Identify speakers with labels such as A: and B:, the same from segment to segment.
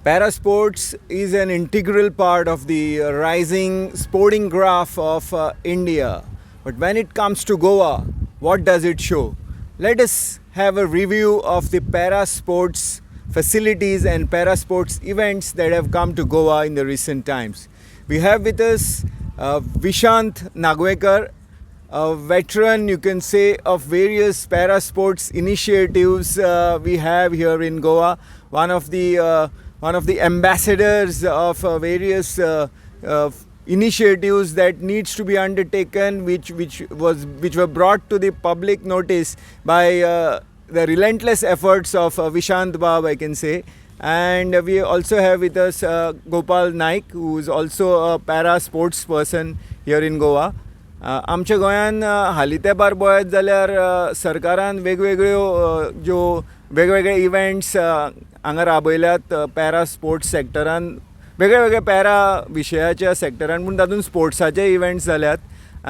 A: Parasports is an integral part of the rising sporting graph of India. But when it comes to Goa, what does it show? Let us have a review of the parasports facilities and parasports events that have come to Goa in the recent times. We have with us Vishant Nagwekar, a veteran, you can say, of various parasports initiatives we have here in Goa. One of the ambassadors of various initiatives that needs to be undertaken, which were brought to the public notice by the relentless efforts of Vishant Bab, I can say. And we also have with us Gopal Naik, who is also a para sports person here in Goa. आमच्या गोंयान हालीं तेंपार पळयत जाल्यार सरकारान वेगवेगळे events हांगा राबयल्यात para sports सॅक्टरान, वेगळे पॅरा विशयाच्या सॅक्टरान, पूण तातूंत स्पोर्ट्साचे इव्हेंट्स जाल्यात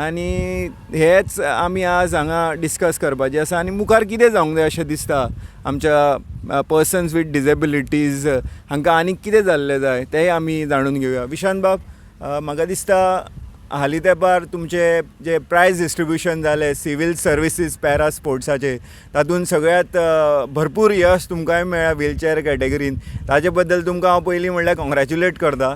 A: आनी हेच आमी आज हांगा डिस्कस करपाचें आसा. आनी मुखार कितें जावंक जाय अशें दिसता आमच्या पर्सन्स वीथ डिसेबिलिटीज हांकां आनीक कितें जाल्लें जाय तेंय आमी जाणून घेवया. विशांत बाब, म्हाका दिसता हालीं तेंपार तुमचे जे प्रायज डिस्ट्रिब्युशन जालें सिवील सर्विसीस पॅरा स्पोर्ट्साचे, तातूंत सगळ्यात भरपूर यश तुमकांय मेळ्ळां व्हीलचॅर कॅटेगरीन. ताजे बद्दल तुमकां हांव पयलीं म्हणल्यार कॉंग्रॅच्युलेट करता.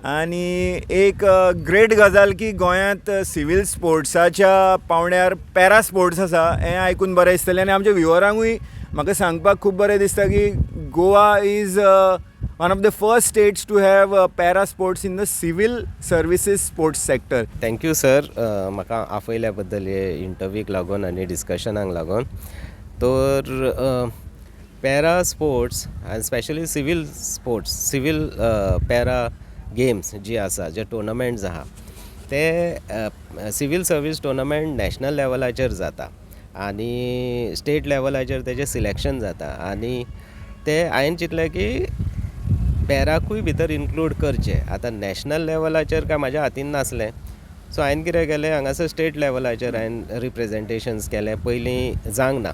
A: आनी एक ग्रेट गजाल की गोंयांत सिवील स्पोर्ट्साच्या पावंड्यार पॅरा स्पोर्ट्स आसा हें आयकून बरें दिसतलें. आनी आमच्या व्ह्युअरांकूय म्हाका सांगपाक खूब बरें दिसता की Goa is one of the first states to have para sports in the civil services sports sector.
B: Thank you sir म्हाका आपयल्या बद्दल हे इंटरव्यूक लागून आनी डिस्कशनाक लागून. तर पॅरा स्पोर्ट्स आनी specially civil sports, civil para games जी आसा, जे टुर्नामेंट्स आहा ते सिवील सर्वीस टुर्नामेंट नॅशनल लेवलाचेर जाता आनी स्टेट लेवलाचेर तेजें सिलेक्शन जाता. आनी ते हांवें चिंतलें की पॅराकूय भितर इन्क्लूड करचें. आतां नॅशनल लेवलाचेर काय म्हाज्या हातीन नासलें, सो हांवें कितें केलें, हांगासर स्टेट लेवलाचेर हांवें रिप्रेजेंटेशन्स केलें. पयलीं जावंक ना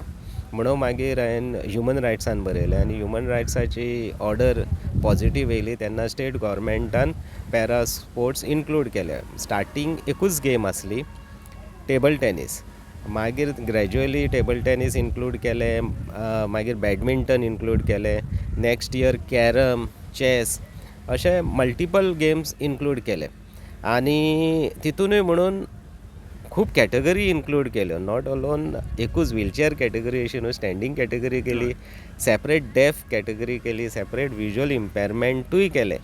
B: म्हणून मागीर हांवें ह्युमन रायट्सान बरयलें आनी ह्युमन रायट्साची ऑर्डर पॉजिटीव येयली तेन्ना स्टेट गव्हर्मेंटान पॅरा स्पोर्ट्स इन्क्लूड केले. स्टार्टींग एकूच गेम आसली, टेबल टेनीस. मागीर ग्रॅज्युअली टेबल टेनीस इन्क्लूड केलें, मागीर बॅडमिंटन इन्क्लूड केलें, नेक्स्ट इयर कॅरम, चॅस, अशे मल्टिपल गेम्स इन्क्लूड केले. आनी तितूनय म्हणून खूब कॅटेगरी इन्क्लूड केल्यो. नॉट अलोन एकूच व्हीलचॅर कॅटेगरी अशी न्हू, स्टँडींग कॅटेगरी केली, सेपरेट डेफ कॅटेगरी केली, सेपरेट विज्युअल इम्पेरमेंटूय केले.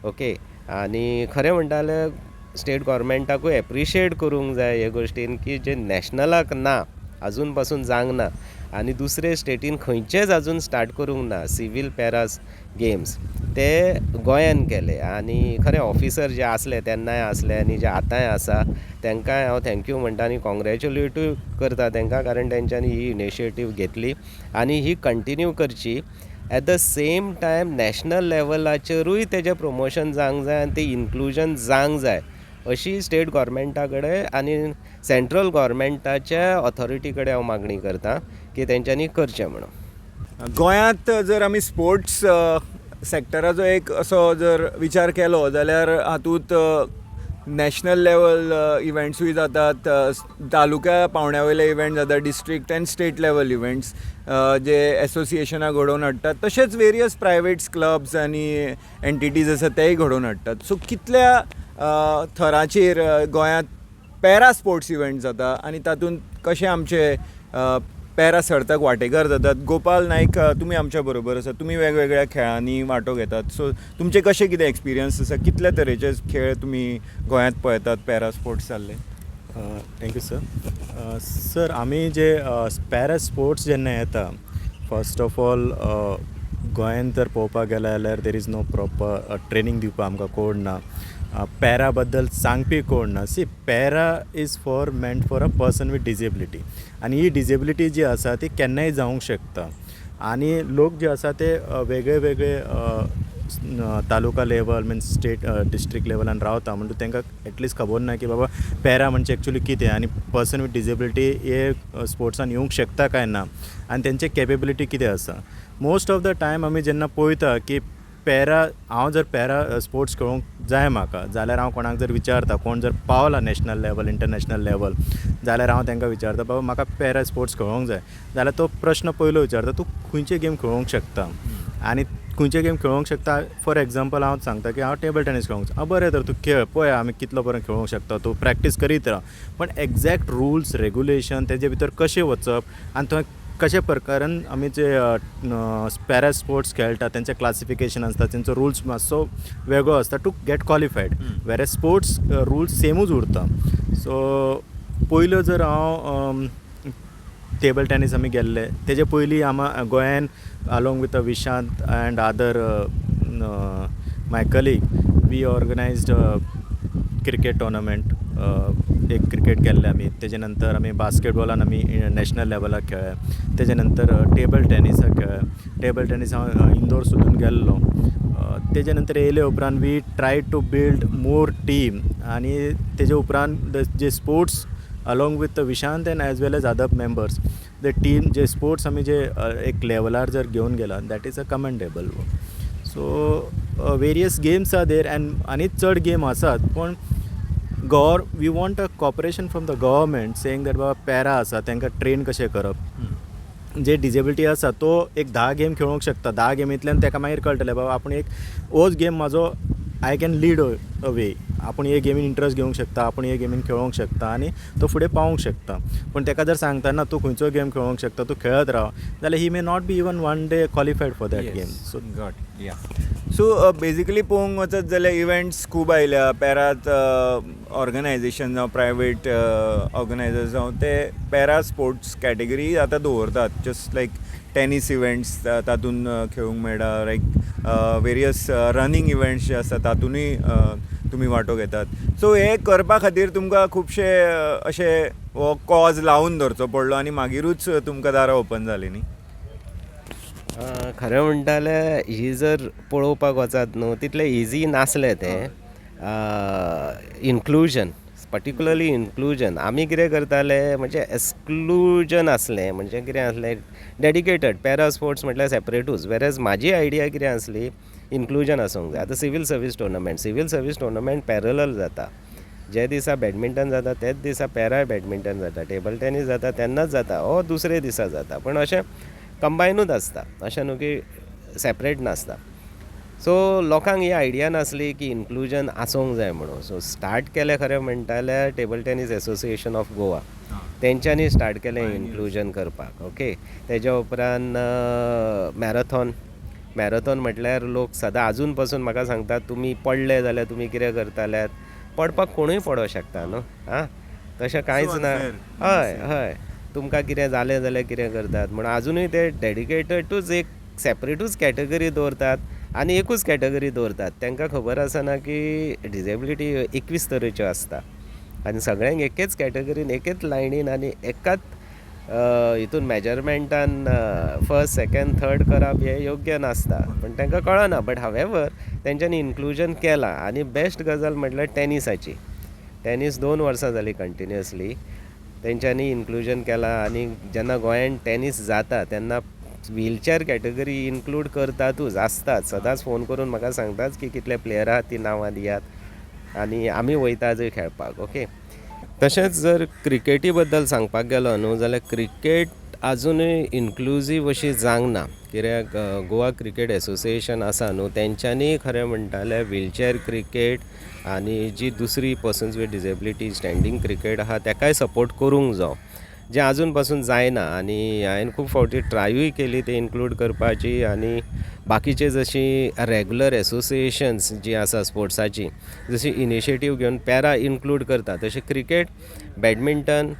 B: ओके. आनी खरें म्हणटा जाल्यार स्टेट गव्हर्मेंटाकूय एप्रिशिएट करूंक जाय हे गोश्टीन की जे नॅशनलाक ना, आजून पासून जावंक ना आनी दुसरे स्टेटीन खंयचेच आजून स्टार्ट करूंक ना सिवील पॅरास गेम्स, ते गोंयान केले. आनी खरें ऑफिसर जे आसले तेन्नाय आसले आनी जे आतांय आसा तांकांय हांव थँक्यू म्हणटा आनी कॉंग्रॅच्युलेटूय करता तांकां, कारण तेंच्यांनी ही इनिशिएटीव घेतली आनी ही कंटिन्यू करची. At the same time national लेवलाचेरूय तेजें प्रमोशन जावंक जाय आनी तें इन्क्लुजन जावंक जाय अशी स्टेट गव्हर्मेंटा कडेन आनी सेंट्रल गव्हर्मेंटाच्या ऑथॉरिटी कडेन हांव मागणी करतां की तेंच्यांनी करचें म्हणून.
A: गोंयांत जर आमी स्पोर्ट्स सॅक्टराचो एक असो जर विचार केलो जाल्यार हातूंत नॅशनल लेवल इव्हेंट्सूय जातात, तालुक्या पावंड्या वयले इव्हेंट जातात, district end state level events जे एसोसिएशनां घडोवन हाडटात, तशेंच वेरियस प्रायवेट्स क्लब्स आनी एंटिटीज आसा तेय घडोवन हाडटात. सो कितल्या थराचेर गोंयांत पॅरा स्पोर्ट्स इव्हेंट जाता आनी तातूंत कशें आमचे पॅरा सर्ताक वांटेकार जातात. गोपाल नायक, तुमी आमच्या बरोबर आसा, तुमी वेगवेगळ्या खेळांनी वांटो घेतात. सो तुमचे कशें कितें एक्सपिरियन्स आसा, कितल्या तरेचे खेळ तुमी गोंयांत पळयतात पॅरा स्पोर्ट्स जाल्ले?
C: Thank you sir. सर आमी जे पॅरा स्पोर्ट्स जेन्ना येता, फर्स्ट ऑफ ऑल गोंयांत जर पळोवपाक गेले जाल्यार there is no proper training दिवपाक आमकां कोण ना, पॅरा बद्दल सांगपी कोण ना. See, para is meant for a person with disability आनी ही डिजेबिलिटी जी आसा ती केन्नाय जावंक शकता. आनी लोक जे आसा ते वेगळे वेगळे तालुका लेवल मिन्स स्टेट डिस्ट्रिक्ट लेवलान रावता म्हणटून तांकां एटलिस्ट खबर ना की बाबा पॅरा म्हणजे एक्चुली कितें आनी पर्सन वीथ डिजेबिलिटी हे स्पोर्ट्सान येवंक शकता काय ना आनी तेंचे कॅपेबिलिटी कितें आसा. मोस्ट ऑफ द टायम आमी जेन्ना पळयता की हांव जर पॅरा स्पोर्ट्स खेळूंक जाय म्हाका जाल्यार हांव कोणाक जर विचारता, कोण जर पावला नॅशनल लेवल इंटरनॅशनल लेवल, जाल्यार हांव तांकां विचारता बाबा म्हाका पॅरा स्पोर्ट्स खेळोंक जाय, जाल्यार तो प्रश्न पयलो विचारता तूं खंयचे गेम खेळोंक शकता आनी खंयचे गेम खेळोंक शकता. फॉर एग्जांपल हांव सांगता की हांव टेबल टेनीस खेळोंक बरें तर तूं खेळ पळय आमी कितलो बरें खेळोंक शकता, तूं प्रॅक्टीस करीत राव, पण एग्जॅक्ट रुल्स रेगुलेशन तेजे भितर कशें वचप आनी थंय कशा प्रकारान आमी जे पॅरा स्पोर्ट्स खेळटा तेंचें क्लासिफिकेशन आसता, तेंचो रुल्स मातसो वेगळो आसता टू गेट क्वॉलिफायड, वेरे स्पोर्ट्स रुल्स सेमूच उरता. सो पयलो जर हांव टेबल टेनीस आमी गेल्ले तेजे पयलीं गोंयान along with Vishant and other my colleague we organized a cricket tournament. एक क्रिकेट केल्ले आमी, तेजे नंतर आमी बास्केटबॉलान आमी नॅशनल लेवलाक खेळ्ळे, तेजे नंतर टेबल टेनिसाक खेळ्ळे. टेबल टेनीस हांव इंदोर सुद्दां गेल्लो. तेजे नंतर येयले उपरांत we try to build more team आनी तेजे उपरांत जे sports along with Vishant and as well as other members the team जे स्पोर्ट्स आमी जे एक लेवलार जर घेवन गेला that is a commendable. So various games are there आनी चड गेम आसात, पण we want a cooperation from the government saying that बाबा पॅरा आसा तांकां ट्रेन कशें करप. जे डिजेबिलिटी आसा तो एक 10 गेम खेळोंक शकता, 10 गेमींतल्यान ताका मागीर कळटलें बाबा आपूण एक होच गेम म्हाजो आय कॅन लीड अ वे, आपूण हे गेमीन इंट्रस्ट घेवंक शकता, आपूण हे गेमीन खेळोंक शकता आनी तो फुडें पावूंक शकता. पण ताका जर सांगता ना तूं खंयचो गेम खेळोंक शकता, तूं खेळत राव, जाल्यार he may not be even one day qualified for that game. So
A: so basically पळोवंक वचत जाल्यार इव्हेंट्स खूब आयल्या पॅरात. ऑर्गनायझेशन जावं प्रायवेट ऑर्गनायझर जावं ते पॅरा स्पोर्ट्स कॅटेगरी आतां दवरतात, जस्ट लायक टेनीस इव्हेंट्स तातूंत खेळूंक मेळटा, लायक वेरियस रनिंग इव्हेंट्स जे आसता तातूंतय तुमी वांटो घेतात. सो हे करपा खातीर तुमकां खुबशे अशे हो कॉज लावन धरचो पडलो आनी मागीरूच तुमकां दारां ओपन जालीं न्ही.
B: खरें म्हणटा जाल्यार ही जर पळोवपाक वचत न्हू तितलें इजी नासलें तें इन्क्लुजन, पर्टिक्युलरली इन्क्लुजन. आमी कितें करताले म्हणजे एक्सक्लुजन आसलें, म्हणजे कितें आसलें डेडिकेटेड पॅरा स्पोर्ट्स म्हटल्यार सेपरेटूच. वेरेज म्हाजी आयडिया कितें आसली इन्क्लुजन आसूंक जाय. आतां सिवील सर्वीस टुर्नामेंट पॅरलल जाता. जे दिसा बॅडमिंटन जाता तेच दिसा पॅरा बॅडमिंटन जाता, टेबल टेनीस जाता तेन्नाच जाता, हो दुसरे दिसा जाता, पण अशें कंबायनूच आसता, अशें न्हू की सेपरेट नासता. सो लोकांक ही आयडिया नासली की इन्क्लुजन आसूंक जाय म्हणून. सो स्टार्ट केलें खरें म्हणटा जाल्यार table tennis association of Goa तेंच्यांनी स्टार्ट केलें इन्क्लुजन करपाक. ओके, तेज्या उपरांत मॅरेथॉन म्हटल्यार लोक सदां आजून पासून म्हाका सांगतात तुमी पडले जाल्यार तुमी कितें करताल्यात, पडपाक कोणूय पडों शकता न्हू. तशें कांयच ना. हय तुमकां कितें जालें जाल्यार कितें करतात म्हणून आजुनूय ते डेडिकेटेडूच एक सेपरेटूच कॅटेगरी दवरतात आनी एकूच कॅटेगरी दवरतात. तांकां खबर आसना की डिजेबिलिटी 21 तरेच्यो आसता आनी सगळ्यांक एकेच कॅटेगरीन एकेच लायनीन आनी एकाच हितून मेजरमेंटान फर्स्ट सेकंड थर्ड करप हें योग्य नासता, पण तांकां कळना. बट हावेवर तेंच्यांनी इन्क्लुजन केलां आनी बेस्ट गजाल म्हटल्यार टेनिसाची. टेनीस 2 वर्सां जालीं कंटिन्युअसली तेंच्यांनी इन्क्लुजन केलां आनी जेन्ना गोंयान टेनीस जाता तेन्ना व्हीलचॅर कॅटेगरी इन्क्लूड करतातूच, आसतात. सदांच फोन करून म्हाका सांगतात की कितले प्लेयर आहात ती नांवां दियात आनी आमी वयता जंय खेळपाक. ओके, तशेंच जर क्रिकेटी बद्दल सांगपाक गेलो न्हू जाल्यार क्रिकेट आजुनूय इन्क्लुजीव अशी जावंक ना. कित्याक गोवा क्रिकेट एसोसिएशन आसा न्हू तेंच्यांनी खरें म्हणटाले व्हीलचॅर क्रिकेट आनी जी दुसरी persons with disability standing cricket आहा ताकाय सपोर्ट करूंक जाय, जें आजून पासून जायना. आनी हांवें खूब फावटी ट्रायूय केली ते इन्क्लूड करपाची आनी बाकीचे जशी रेगुलर एसोसिएशन्स जी आसा स्पोर्ट्साची जशी इनिशिएटीव घेवन पॅरा इन्क्लूड करता तशें क्रिकेट, बॅडमिंटन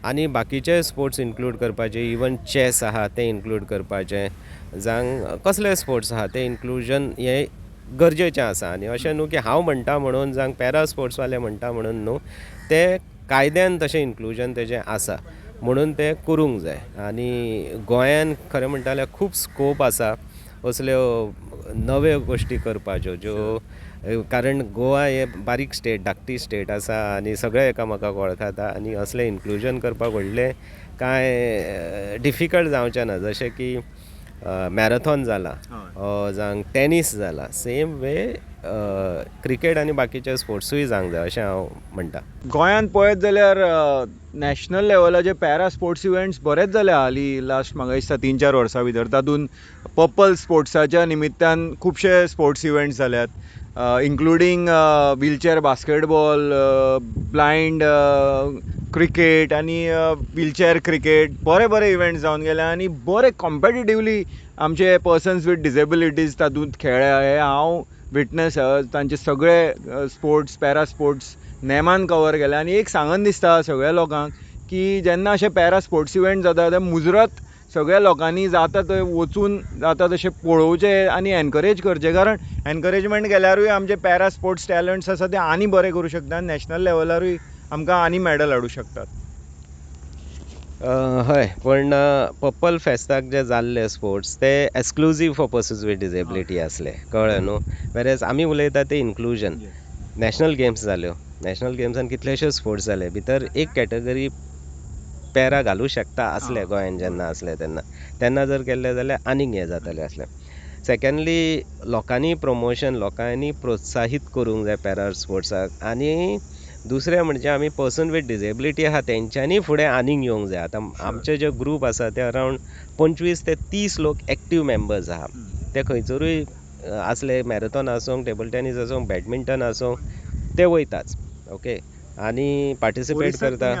B: आनी बाकीचे स्पोर्ट्स इन्क्लूड करपाचे. इवन चॅस आहा तें इन्क्लूड करपाचें, जावं कसले स्पोर्ट्स आहा तें इन्क्लुजन हें गरजेचें आसा. आनी अशें न्हू की हांव म्हणटा म्हणून जावं पॅरा स्पोर्ट्सवाले म्हणटा म्हणून न्हू, ते कायद्यान तशें इन्क्लुजन तेजें आसा म्हणून तें करूंक जाय. आनी गोंयान खरें म्हणटा जाल्यार खूब स्कोप आसा असल्यो नव्यो गोश्टी करपाच्यो, ज्यो कारण गोवा हें बारीक स्टेट, धाकटी स्टेट आसा आनी सगळे एकामेकाक वळखता आनी असलें इन्क्लुजन करपाक व्हडलें कांय डिफिकल्ट जावचें ना. जशें की मॅरेथॉन जाला जावं टेनीस जाला सेम वे क्रिकेट आनी बाकीचे स्पोर्ट्सूय जावंक जाय अशें हांव म्हणटा.
A: गोंयांत पळयत जाल्यार नॅशनल लेवलाचे पॅरा स्पोर्ट्स इव्हेंट्स बरेच जाले हालीं लास्ट म्हाका दिसता 3-4 वर्सां भितर. तातूंत पर्पल स्पोर्ट्साच्या निमित्तान खुबशे स्पोर्ट्स इव्हेंट्स जाल्यात, including wheelchair basketball, blind cricket आनी व्हीलचॅर क्रिकेट. बरे इव्हेंट्स जावन गेले आनी बरे कॉम्पिटिटिवली आमचे पर्सन्स विथ डिसेबिलिटीज तातूंत खेळ्ळ्या. हे हांव विटनस तांचे सगळे स्पोर्ट्स पॅरा स्पोर्ट्स नेमान कवर केले. आनी एक सांगन दिसता सगळ्या लोकांक की जेन्ना अशे पॅरा स्पोर्ट्स इव्हेंट जाता ते मुजरत सगळ्या लोकांनी जाता थंय वचून जाता तशें पळोवचें आनी एनकरेज करचें. कारण एनकरेजमेंट केल्यारूय आमचे पॅरा स्पोर्ट्स टॅलंट्स आसा ते आनी बरे करूं शकता आनी नॅशनल लेवलारूय आमकां आनी मेडल हाडूं शकतात.
B: हय, पण पर्पल फेस्ताक जे जाल्ले स्पोर्ट्स ते एक्सक्लुजीव फॉर पर्सन्स विथ डिसेबिलिटी आसले, कळ्ळें न्हू. वेरेज आमी उलयता ते इन्क्लुजन. नॅशनल गेम्स जाल्यो, नॅशनल गेम्सान कितलेशेच स्पोर्ट्स जाले, भितर एक कॅटेगरी पॅरा घालूं शकता आसले गोंयान जेन्ना आसले तेन्ना जर केल्ले जाल्यार आनीक हें जातालें आसलें. सेकंडली लोकांनी प्रमोशन, लोकांनी प्रोत्साहीत करूंक जाय पॅरा स्पोर्ट्साक. आनी दुसरें म्हणजे आमी पर्सन विथ डिसेबिलिटी आहा तेंच्यांनी फुडें आनीक येवंक जाय. आतां आमचे जे ग्रूप आसा ते अरावंड 25 ते 30 लोक एक्टीव मेंबर्स आहा. ते खंयसरूय आसले, मॅरेथॉन आसूं, टेबल टेनीस आसूं, बॅडमिंटन आसूं, ते वयताच. ओके, आनी पार्टिसिपेट करता.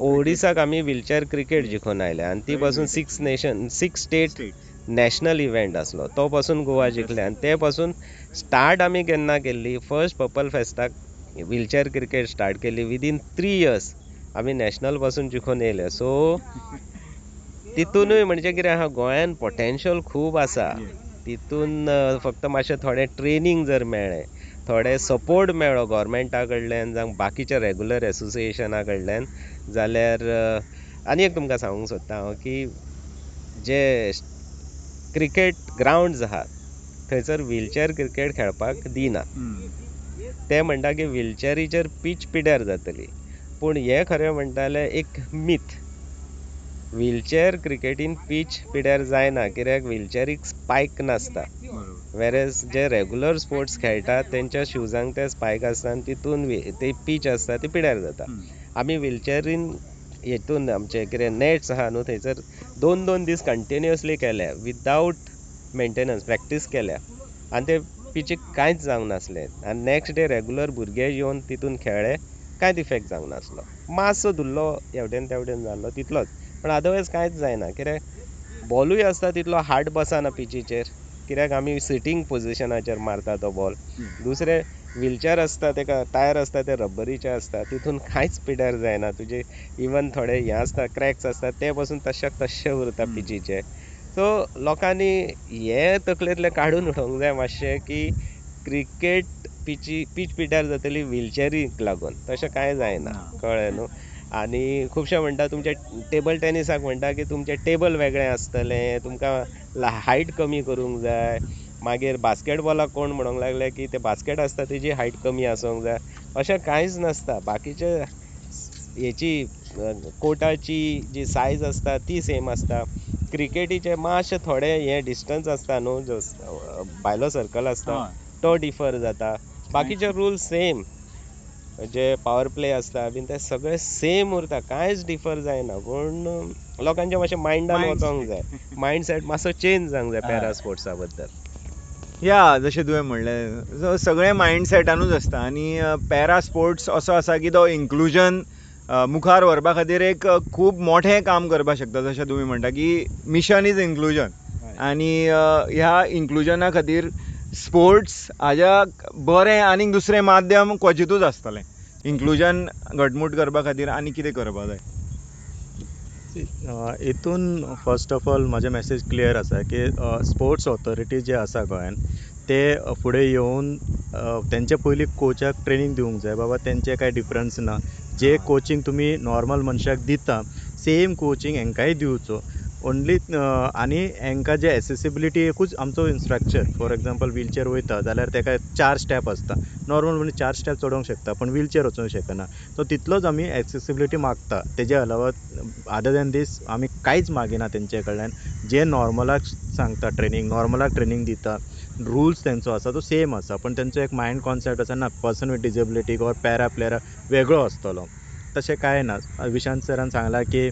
B: ओडिसाक आमी व्हीलचॅर क्रिकेट जिखून आयले आनी ती पासून 6 स्टेट नॅशनल इव्हेंट आसलो, तो पासून गोवा जिखले. आनी ते पासून स्टार्ट आमी केन्ना केल्ली, फर्स्ट पर्पल फेस्ताक व्हीलचॅर क्रिकेट स्टार्ट केल्ली. विदीन 3 years आमी नॅशनल पासून जिखून येयले. सो तितूनय म्हणजे कितें आहा, गोंयान पोटेन्शियल खूब आसा. तितून फक्त मातशें थोडें ट्रेनींग जर मेळ्ळें, थोडे सपोर्ट मेळ्ळो गव्हर्मेंटा कडल्यान जावं बाकीच्या रेगुलर एसोसिएशना कडल्यान, जाल्यार आनी एक तुमकां सांगूंक सोदता हांव की जे क्रिकेट ग्रावंड्स आहात थंयसर व्हीलचॅर क्रिकेट खेळपाक दिना. ते म्हणटा की व्हीलचॅरीचेर पीच पिड्यार जातली. पूण हे खरें म्हणटाले एक मीथ. व्हीलचॅर क्रिकेटीन पीच पिड्यार जायना, कित्याक व्हीलचॅरीक स्पायक नासता. वेरेज जे रेगुलर स्पोर्ट्स खेळटात तेंच्या शुजांक ते स्पायक आसता आनी तितून ती पीच आसता ती पिड्यार जाता. आमी व्हीलचॅरीन हेतून आमचे कितें नॅट्स आहा न्हू थंयसर 2-2 दीस कंटिन्युअसली केल्या विदावट मेंटेनन्स, प्रॅक्टीस केल्या आनी ते पिचीक कांयच जावंक नासलें. आनी नॅक्स्ट डे रेगुलर भुरगे येवन तितून खेळ्ळे, कांयच इफेक्ट जावंक नासलो. मातसो धुल्लो हेवटेन तेवटेन जाल्लो तितलोच, पण अदरवायज कांयच जायना. कित्याक बॉलूय आसता तितलो हार्ड बसना पिचीचेर, कित्याक आमी सिटींग पोजिशनाचेर मारता तो बॉल. दुसरें व्हीलचॅर आसता तेका टायर आसता ते रबरीचे आसता, तितून कांयच पिड्यार जायना. तुजे इवन थोडे हे आसता क्रॅक्स आसता ते पासून तशे उरता पिचीचे. सो लोकांनी हे तकलेंतलें काडून उडोवंक जाय मातशें की क्रिकेट पीच पिड्यार जातली व्हीलचॅरीक लागून, तशें कांय जायना, कळ्ळें न्हू. आनी खुबशे म्हणटा तुमचे टेबल टेनिसाक म्हणटा की तुमचें टेबल वेगळें आसतलें, तुमकां हायट कमी करूंक जाय. मागीर बास्केटबॉलाक कोण म्हणूंक लागले की ते बास्केट आसता तेजी हायट कमी आसूंक जाय. अशें कांयच नासता. बाकीचे हेची कोर्टाची जी सायज आसता ती सेम आसता. क्रिकेटीचे मातशे थोडे हे डिस्टन्स आसता न्हू, जो भायलो सर्कल आसता तो डिफर जाता. बाकीचे रूल्स सेम, जे पावर प्ले आसता बीन ते सगळे सेम उरता, कांयच डिफर जायना. पूण लोकांचे मातशें मायंडान वचोंक जाय, मायंडसेट मातसो चेंज जावंक जाय पॅरा स्पोर्ट्सा बद्दल.
A: या जशें तुवें म्हणलें सगळें मायंडसेटानूच आसता. आनी पॅरा स्पोर्ट्स असो आसा की तो इन्क्लुजन मुखार व्हरपा खातीर एक खूब मोठें काम करपाक शकता. जशें तुमी म्हणटा की मिशन इज इन्क्लुजन. आनी ह्या इन्क्लुजना खातीर स्पोर्ट्स हाज्या बरें आनीक दुसरें माध्यम क्वचितूच आसतलें. इन्क्लुजन घटमूट करपा खातीर आनी कितें करपा जाय?
C: हितून फर्स्ट ऑफ ऑल म्हाजें मॅसेज क्लियर आसा की स्पोर्ट्स ऑथॉरिटी जे आसा गोंयान ते फुडें येवन तेंचे पयलीं कोचाक ट्रेनींग दिवंक जाय. बाबा तेंचे कांय डिफरन्स ना, जे कोचिंग तुमी नॉर्मल मनशाक दिता सेम कोचिंग हेंकांय दिवचो. ओन्ली आनी हांकां जे एसेसिबिलिटी एकूच आमचो इन्स्ट्रक्चर. फॉर एग्जांपल व्हीलचेर वयता जाल्यार ताका 4 स्टेप आसता. नॉर्मल म्हणजे 4 स्टेप चडोवंक शकता पण व्हीलचेर वचूंक शकना. सो तितलोच आमी एक्सेसिबिलिटी मागता. तेजे अलावा अदर दॅन दीस आमी कांयच मागिना तेंचे कडल्यान. जे नॉर्मलाक सांगता ट्रेनींग, नॉर्मलाक ट्रेनींग दिता, रुल्स तेंचो आसा तो सेम आसा, पण तेंचो एक मायंड कॉन्सेप्ट आसा ना person with disability or para प्लेयरा वेगळो आसतलो. तशें कांय ना. विशांत सरान सांगलां की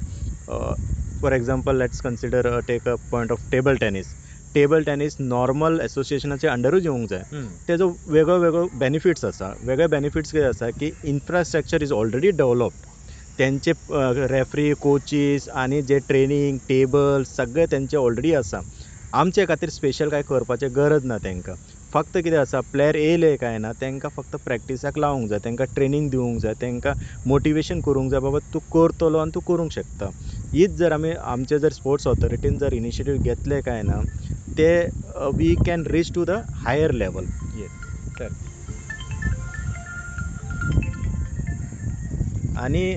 C: for example let's consider take a point of table tennis. Table tennis normal एसोसिएशनाच्या अंडरूच येवंक जाय. तेजो वेगळो वेगळो बेनिफिट्स आसा. वेगळे बेनिफिट्स कितें आसा की इन्फ्रास्ट्रक्चर इज ऑलरेडी डेवलप्ड. तेंचे रेफ्री, कोचीस आनी जे ट्रेनींग टेबल सगळे तेंचे ऑलरेडी आसा. आमचे खातीर स्पेशल कांय करपाचें गरज ना तेंकां. फक्त कितें आसा प्लेयर येयले काय ना तेंकां फक्त प्रॅक्टिसाक लावंक जाय, तेंकां ट्रेनींग दिवंक जाय, तेंकां मोटिवेशन करूंक जाय बाबा तूं करतलो आनी तूं करूंक शकता. हीच जर आमी आमचे जर स्पोर्ट्स ऑथॉरिटीन जर इनिशिएटीव घेतले काय ना ते we can reach to the higher level. आनी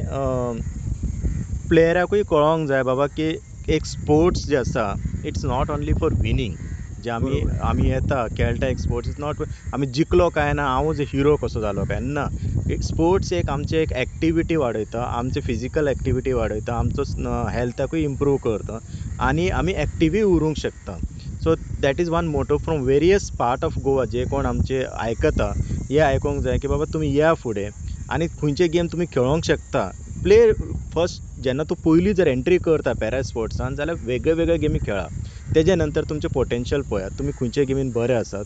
C: प्लेयराकूय कळोंक जाय बाबा की एक स्पोर्ट्स जे आसा it's not only for winning. जे आमी येता खेळटा एक स्पोर्ट्स इज नॉट आमी जिखलो काय ना हांवूच हिरो कसो जालो काय ना. एक स्पोर्ट्स एक आमचे एक एक्टिविटी वाडयता, आमचे फिजिकल एक्टिविटी वाडयता, आमचो हेल्थाकूय इम्प्रूव करता आनी आमी एक्टिवूय उरूंक शकता. So that is one motto from various part of Goa. जे कोण आमचे आयकता हे आयकूंक जाय की बाबा तुमी या फुडें आनी खंयचे गेम तुमी खेळोंक शकता. प्ले फर्स्ट जेन्ना तूं पयलीं जर एंट्री करता पॅरा स्पोर्ट्सान जाल्यार वेगळे वेगळे गेमी खेळा. तेजे नंतर तुमचें पोटेन्शियल पळयात, तुमी खंयचे गेमीन बरे आसात,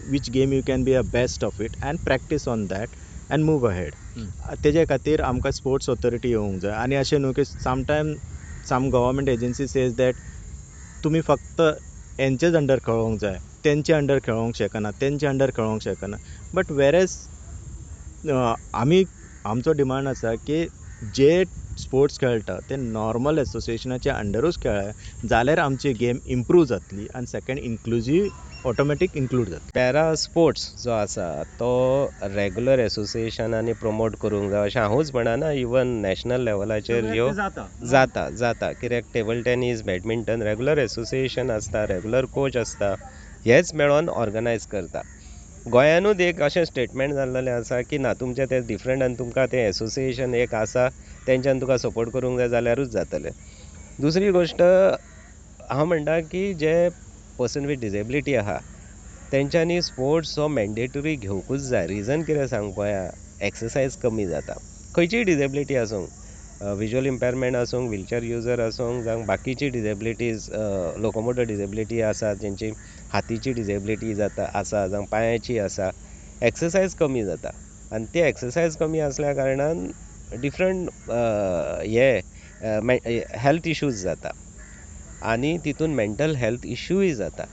C: which game you can be a best of it and practice on that and move ahead. तेजे खातीर आमकां स्पोर्ट्स ऑथॉरिटी येवंक जाय. आनी अशें न्हू की सम गव्हर्मेंट एजन्सी सेज दॅट तुमी फक्त हेंचेच अंडर खेळोंक जाय, तेंचे अंडर खेळोंक शकना, तेंचे अंडर खेळोंक शकना. बट वेरेज आमी आमचो डिमांड आसा की जे स्पोर्ट्स खेळटा ते नॉर्मल एसोसिएशनाच्या अंडरूच खेळ्ळे जाल्यार आमची गेम इम्प्रूव जातली आनी सेकंड इन्क्लुजीव ऑटोमॅटीक इन्क्लूड जातली.
B: पॅरा स्पोर्ट्स जो आसा तो रेगुलर एसोसिएशनांनी प्रमोट करूंक जाय अशें हांवूच म्हणना. इवन नॅशनल लेवलाचेर ह्यो जाता कित्याक table tennis, badminton regular association आसता, रेगुलर कोच आसता, हेच मेळोन ऑर्गनायज करता. गोंयानूच एक अशें स्टेटमेंट जाल्लेलें आसा की ना तुमचें तें डिफरंट आनी तुमकां तें एसोसिएशन एक आसा तेंच्यान तुका सपोर्ट करूंक जाय जाल्यारूच जातलें. दुसरी गोश्ट हांव म्हणटा की जे पर्सन वीथ डिजेबिलिटी आहा तेंच्यांनी स्पोर्ट्स हो मॅन्डेटरी घेवकूच जाय. रिजन कितें सांग पळया, एक्सरसायज कमी जाता. खंयचीय डिजेबिलिटी आसूंक, विज्युअल इम्पेरमेंट आसूंक, व्हीलचेअर युजर आसूंक, जावं बाकीची डिजेबिलिटीज, लोकोमोटर डिजेबिलिटी आसा, जेंची हातीची डिजेबिलिटी आसा, जावं पांयाची आसा, एक्सरसायज कमी जाता. आनी ती एक्सरसायज कमी आसल्या कारणान डिफरंट हेल्थ इश्यूज जाता आनी तितून मेंटल हेल्थ इश्यूय जाता.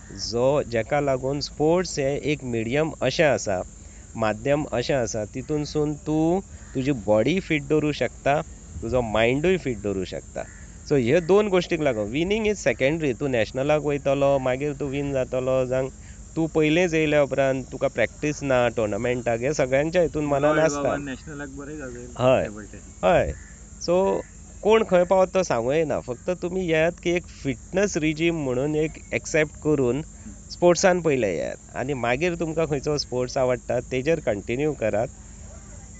B: जेका लागून स्पोर्ट्स हे एक मिडियम अशें आसा, माध्यम अशें आसा तितूनसून तूं तुजी बॉडी फीट दवरूं शकता, तुजो मायंडूय फीट दवरूं शकता. सो ह्यो दोन गोश्टीक लागून विनींग इज सेकेंडरी. तूं नॅशनलाक वयतलो मागीर तूं वीन जातलो जावं तूं पयलेंच येयल्या उपरांत तुका प्रॅक्टीस ना टोर्नामेंटाक, हे सगळ्यांच्या हितून मनान आसता. हय. सो कोण खंय पावत तो सांगूं येना. फक्त तुमी येयात की एक फिटनस रिजीम म्हणून एक एक्सेप्ट करून स्पोर्ट्सान पयले येयात आनी मागीर तुमकां खंयचो स्पोर्ट्स आवडटा तेजेर कंटिन्यू करात.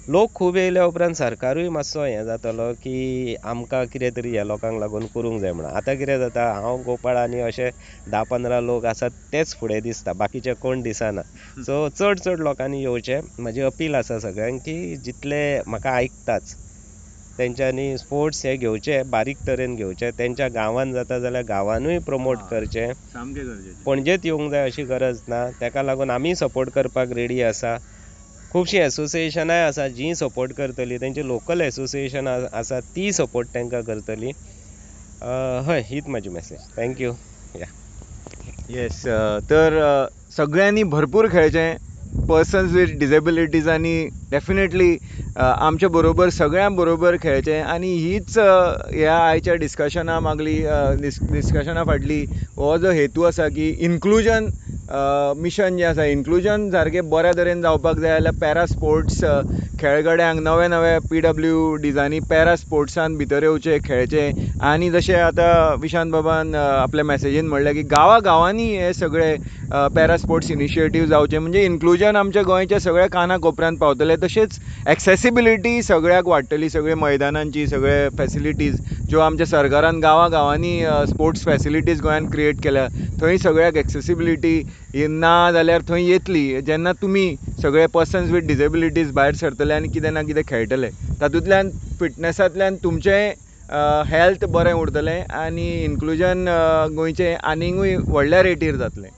B: लोक खूब येयल्या उपरांत सरकारूय मातसो हें जातलो की आमकां कितें तरी ह्या लोकांक लागून करूंक जाय म्हणून. आतां कितें जाता, हांव गोपाळ आनी अशे 10-15 लोक आसात तेच फुडें दिसता, बाकीचे कोण दिसना. सो चड लोकांनी येवचें. म्हजी अपील आसा सगळ्यांक की जितले म्हाका आयकताच तेंच्यांनी स्पोर्ट्स हे घेवचे, बारीक तरेन घेवचे. तेंच्या गांवांत जाता जाल्यार गांवांनूय प्रमोट करचें.
A: सामकें गरजेचें.
B: पणजेच येवंक जाय अशी गरज ना. तेका लागून आमी सपोर्ट करपाक रेडी आसा. खुबशीं एसोसिएशनाय आसा जीं सपोर्ट करतलीं, तेंची लोकल एसोसिएशन आसा ती सपोर्ट तेंकां करतली. हय, हीच म्हाजी मेसेज. थँक्यू.
A: येस. तर सगळ्यांनी भरपूर खेळचें, पर्सन्स विथ डिजेबिलिटीजांनी डेफिनेटली आमच्या बरोबर सगळ्यां बरोबर खेळचें. आनी हीच ह्या आयच्या डिस्कशना फाटली हो जो हेतू आसा की इन्क्लुजन मिशन जें आसा इन्क्लुजन सारकें बऱ्या तरेन जावपाक जाय जाल्यार पॅरा स्पोर्ट्स खेळगड्यांक नवे नवे PWDजांनी पॅरा स्पोर्ट्सान भितर येवचे खेळचे आनी जशें आतां विशांत बाबान आपल्या मॅसेजीन म्हणलें की गांवांनी हे सगळे पॅरा स्पोर्ट्स इनिशिएटीव जावचे म्हणजे इन्क्लुजन आमच्या गोंयच्या सगळ्या काना कोपऱ्यांत पावतले तशेंच एक्सेसिबिलिटी सगळ्याक वाडटली सगळ्या मैदानांची सगळे फॅसिलिटीज ज्यो आमच्या सरकारान गांवांनी स्पोर्ट्स फॅसिलिटीज गोंयांत क्रिएट केल्या थंय सगळ्याक एक्सेसिबिलिटी ना जाल्यार थंय येतली जेन्ना तुमी सगळे पर्सन्स वीथ डिसेबिलिटीज भायर सरतले आनी कितें ना कितें खेळटले तातूंतल्यान फिटनेसांतल्यान तुमचें हेल्थ बरें उरतलें आनी इन्क्लुजन गोंयचें आनिकूय व्हडल्या रेटीर जातलें.